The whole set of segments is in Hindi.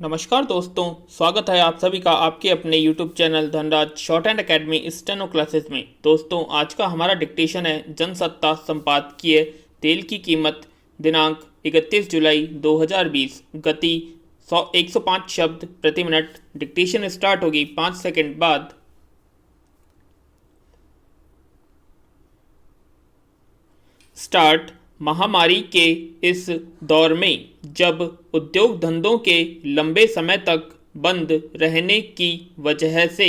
नमस्कार दोस्तों, स्वागत है आप सभी का आपके अपने YouTube channel Dhanraj short and academy steno classes में। दोस्तों, आज का हमारा डिक्टेशन है जनसत्ता संपादकीय तेल की कीमत दिनांक 31 जुलाई 2020, गति 105 शब्द प्रति मिनट। डिक्टेशन स्टार्ट होगी 5 सेकंड बाद। स्टार्ट। महामारी के इस दौर में जब उद्योग धंधों के लंबे समय तक बंद रहने की वजह से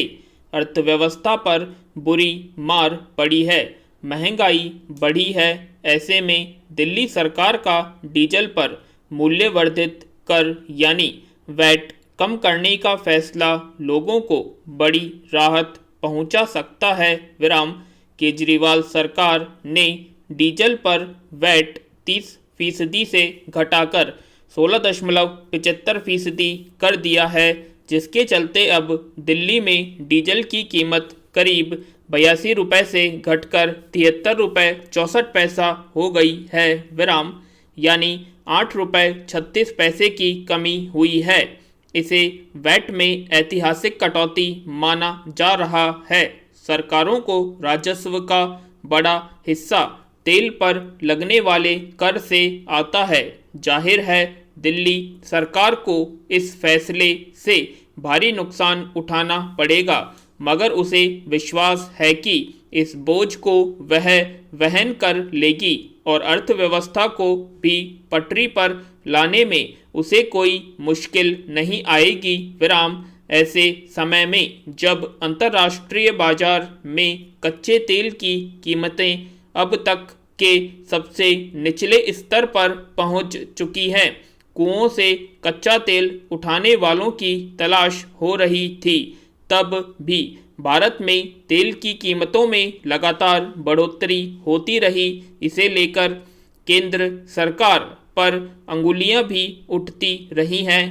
अर्थव्यवस्था पर बुरी मार पड़ी है, महंगाई बढ़ी है, ऐसे में दिल्ली सरकार का डीजल पर मूल्यवर्धित कर यानी वैट कम करने का फैसला लोगों को बड़ी राहत पहुंचा सकता है। केजरीवाल सरकार ने डीजल पर वैट 30% से घटाकर 16.75% कर दिया है, जिसके चलते अब दिल्ली में डीजल की कीमत करीब 82 रुपये से घटकर 73 रुपये 64 पैसा हो गई है। यानी 8 रुपये 36 पैसे की कमी हुई है। इसे वैट में ऐतिहासिक कटौती माना जा रहा है। सरकारों को राजस्व का बड़ा हिस्सा तेल पर लगने वाले कर से आता है। जाहिर है दिल्ली सरकार को इस फैसले से भारी नुकसान उठाना पड़ेगा, मगर उसे विश्वास है कि इस बोझ को वह वहन कर लेगी और अर्थव्यवस्था को भी पटरी पर लाने में उसे कोई मुश्किल नहीं आएगी। ऐसे समय में जब अंतर्राष्ट्रीय बाजार में कच्चे तेल की कीमतें अब तक के सबसे निचले स्तर पर पहुंच चुकी हैं, कुओं से कच्चा तेल उठाने वालों की तलाश हो रही थी, तब भी भारत में तेल की कीमतों में लगातार बढ़ोतरी होती रही। इसे लेकर केंद्र सरकार पर अंगुलियां भी उठती रही हैं।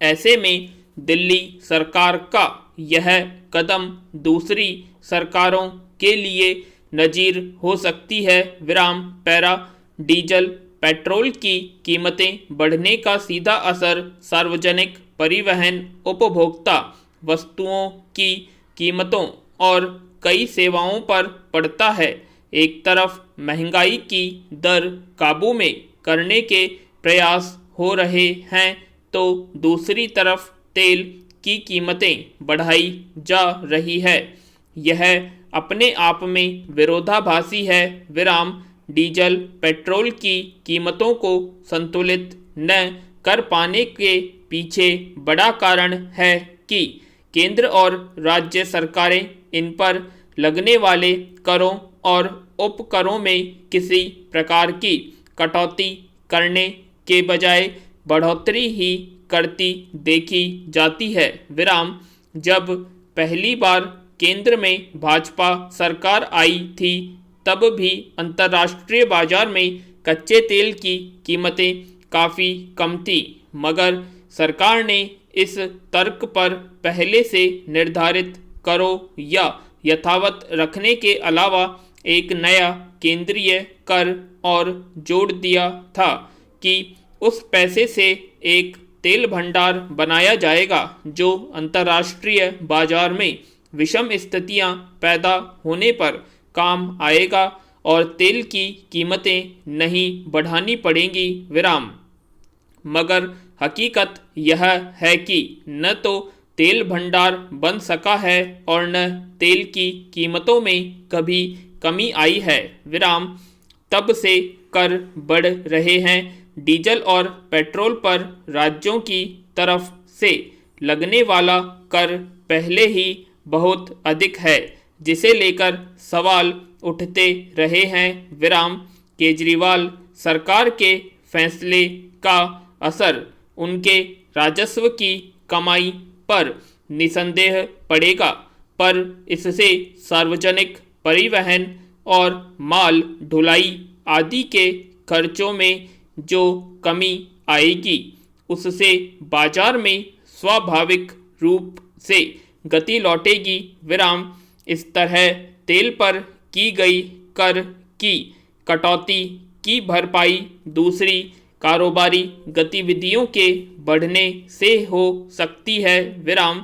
ऐसे में दिल्ली सरकार का यह कदम दूसरी सरकारों के लिए नजीर हो सकती है। पैरा डीजल पेट्रोल की कीमतें बढ़ने का सीधा असर सार्वजनिक परिवहन, उपभोक्ता वस्तुओं की कीमतों और कई सेवाओं पर पड़ता है। एक तरफ महंगाई की दर काबू में करने के प्रयास हो रहे हैं, तो दूसरी तरफ तेल की कीमतें बढ़ाई जा रही है। यह अपने आप में विरोधाभासी है। डीजल पेट्रोल की कीमतों को संतुलित न कर पाने के पीछे बड़ा कारण है कि केंद्र और राज्य सरकारें इन पर लगने वाले करों और उपकरों में किसी प्रकार की कटौती करने के बजाय बढ़ोतरी ही करती देखी जाती है। जब पहली बार केंद्र में भाजपा सरकार आई थी, तब भी अंतर्राष्ट्रीय बाजार में कच्चे तेल की कीमतें काफ़ी कम थी, मगर सरकार ने इस तर्क पर पहले से निर्धारित करों या यथावत रखने के अलावा एक नया केंद्रीय कर और जोड़ दिया था कि उस पैसे से एक तेल भंडार बनाया जाएगा जो अंतर्राष्ट्रीय बाजार में विषम स्थितियां पैदा होने पर काम आएगा और तेल की कीमतें नहीं बढ़ानी पड़ेंगी। मगर हकीकत यह है कि न तो तेल भंडार बन सका है और न तेल की कीमतों में कभी कमी आई है। तब से कर बढ़ रहे हैं। डीजल और पेट्रोल पर राज्यों की तरफ से लगने वाला कर पहले ही बहुत अधिक है, जिसे लेकर सवाल उठते रहे हैं। केजरीवाल सरकार के फैसले का असर उनके राजस्व की कमाई पर निसंदेह पड़ेगा, पर इससे सार्वजनिक परिवहन और माल ढुलाई आदि के खर्चों में जो कमी आएगी, उससे बाजार में स्वाभाविक रूप से गति लौटेगी। इस तरह तेल पर की गई कर की कटौती की भरपाई दूसरी कारोबारी गतिविधियों के बढ़ने से हो सकती है विराम।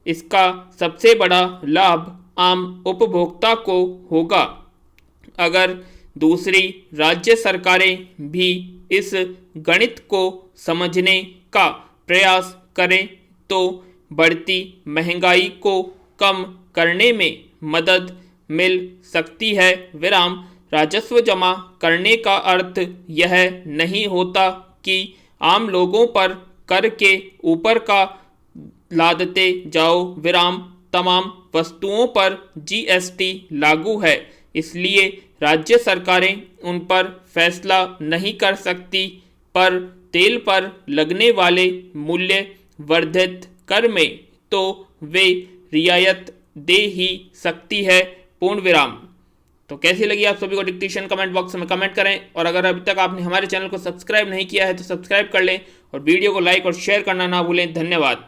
इसका सबसे बड़ा लाभ आम उपभोक्ता को होगा। अगर दूसरी राज्य सरकारें भी इस गणित को समझने का प्रयास करें तो बढ़ती महंगाई को कम करने में मदद मिल सकती है विराम। राजस्व जमा करने का अर्थ यह नहीं होता कि आम लोगों पर कर के ऊपर का लादते जाओ विराम। तमाम वस्तुओं पर जीएसटी लागू है, इसलिए राज्य सरकारें उन पर फैसला नहीं कर सकती, पर तेल पर लगने वाले मूल्य वर्धित कर में तो वे रियायत दे ही सकती है पूर्ण विराम। तो कैसी लगी आप सभी को डिक्टेशन कमेंट बॉक्स में कमेंट करें, और अगर अभी तक आपने हमारे चैनल को सब्सक्राइब नहीं किया है तो सब्सक्राइब कर लें और वीडियो को लाइक और शेयर करना ना भूलें। धन्यवाद।